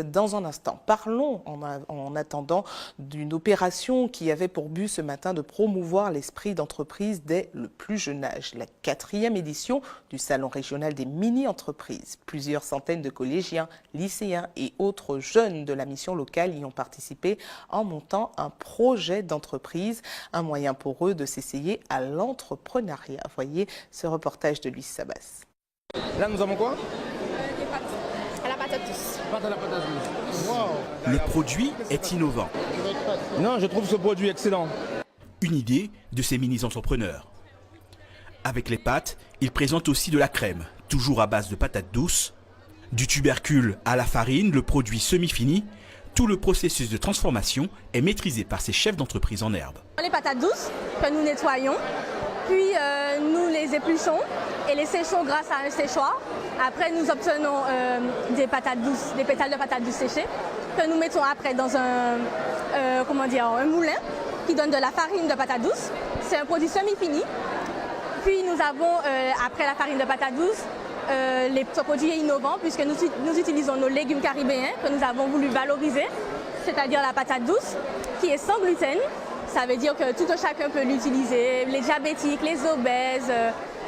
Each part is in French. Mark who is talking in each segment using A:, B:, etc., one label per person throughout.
A: Dans un instant, parlons en attendant d'une opération qui avait pour but ce matin de promouvoir l'esprit d'entreprise dès le plus jeune âge. La 4e édition du Salon régional des mini-entreprises. Plusieurs centaines de collégiens, lycéens et autres jeunes de la mission locale y ont participé en montant un projet d'entreprise, un moyen pour eux de s'essayer à l'entrepreneuriat. Voyez ce reportage de Luis Sabas.
B: Là, nous avons quoi?
C: À la patate douce.
B: Pâte à la patate douce. Wow.
D: Le produit est innovant.
B: Non, je trouve ce produit excellent.
D: Une idée de ces mini-entrepreneurs. Avec les pâtes, ils présentent aussi de la crème, toujours à base de patates douces. Du tubercule à la farine, le produit semi-fini, tout le processus de transformation est maîtrisé par ces chefs d'entreprise en herbe.
C: Les patates douces que nous nettoyons, puis nous les épluchons et les séchons grâce à un séchoir. Après, nous obtenons des patates douces, des pétales de patates douces séchées que nous mettons après dans un moulin qui donne de la farine de patates douces. C'est un produit semi-fini. Puis nous avons, après la farine de patates douces, ce produit est innovant puisque nous utilisons nos légumes caribéens que nous avons voulu valoriser, c'est-à-dire la patate douce qui est sans gluten. Ça veut dire que tout un chacun peut l'utiliser, les diabétiques, les obèses,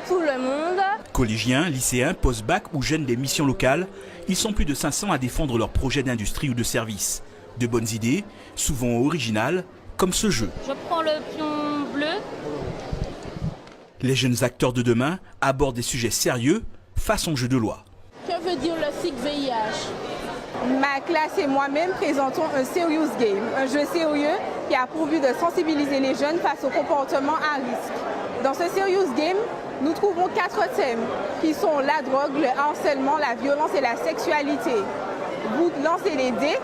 C: tout le monde.
D: Collégiens, lycéens, post-bac ou jeunes des missions locales, ils sont plus de 500 à défendre leurs projets d'industrie ou de service. De bonnes idées, souvent originales, comme ce jeu.
E: Je prends le pion bleu.
D: Les jeunes acteurs de demain abordent des sujets sérieux façon jeu de loi.
F: Que veut dire le SIG VIH?
G: Ma classe et moi-même présentons un Serious Game, un jeu sérieux qui a pour but de sensibiliser les jeunes face au comportement à risque. Dans ce Serious Game, nous trouvons 4 thèmes qui sont la drogue, le harcèlement, la violence et la sexualité. Vous lancez les dés,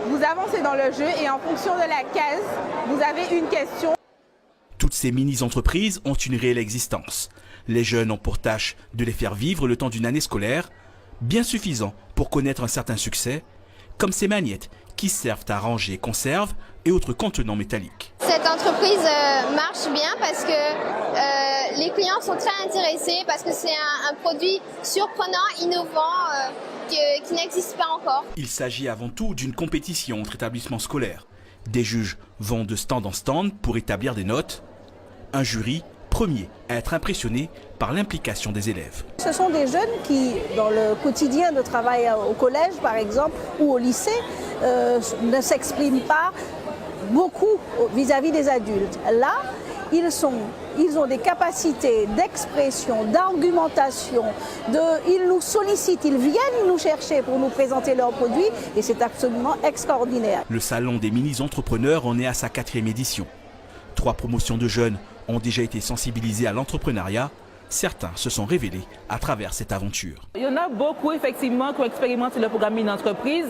G: vous avancez dans le jeu et en fonction de la case, vous avez une question.
D: Toutes ces mini-entreprises ont une réelle existence. Les jeunes ont pour tâche de les faire vivre le temps d'une année scolaire, bien suffisant pour connaître un certain succès, comme ces magnettes qui servent à ranger conserves et autres contenants métalliques.
H: Cette entreprise marche bien parce que les clients sont très intéressés, parce que c'est un produit surprenant, innovant, qui n'existe pas encore.
D: Il s'agit avant tout d'une compétition entre établissements scolaires. Des juges vont de stand en stand pour établir des notes. Un jury premier à être impressionné par l'implication des élèves.
I: Ce sont des jeunes qui, dans le quotidien de travail au collège par exemple ou au lycée, ne s'expriment pas beaucoup vis-à-vis des adultes. Là, ils ont des capacités d'expression, d'argumentation, ils nous sollicitent, ils viennent nous chercher pour nous présenter leurs produits et c'est absolument extraordinaire.
D: Le Salon des mini-entrepreneurs en est à sa 4e édition. 3 promotions de jeunes ont déjà été sensibilisés à l'entrepreneuriat. Certains se sont révélés à travers cette aventure.
F: Il y en a beaucoup effectivement qui ont expérimenté le programme mini-entreprise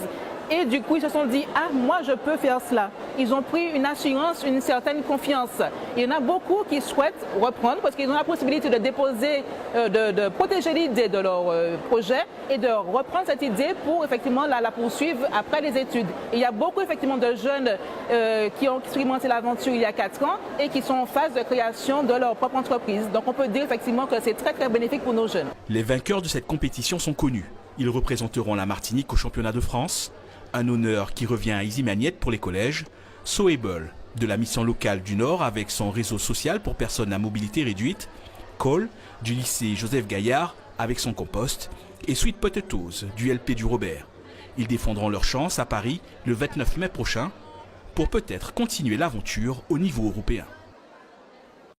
F: et du coup ils se sont dit « Ah, moi je peux faire cela ». Ils ont pris une assurance, une certaine confiance. Il y en a beaucoup qui souhaitent reprendre parce qu'ils ont la possibilité de déposer, de protéger l'idée de leur projet et de reprendre cette idée pour effectivement la poursuivre après les études. Et il y a beaucoup effectivement de jeunes qui ont expérimenté l'aventure il y a 4 ans et qui sont en phase de création de leur propre entreprise. Donc on peut dire effectivement que c'est très bénéfique pour nos jeunes.
D: Les vainqueurs de cette compétition sont connus. Ils représenteront la Martinique au championnat de France. Un honneur qui revient à Easy Magnette pour les collèges. Soable de la mission locale du Nord avec son réseau social pour personnes à mobilité réduite. Cole du lycée Joseph Gaillard avec son compost. Et Sweet Potatoes du LP du Robert. Ils défendront leur chance à Paris le 29 mai prochain pour peut-être continuer l'aventure au niveau européen.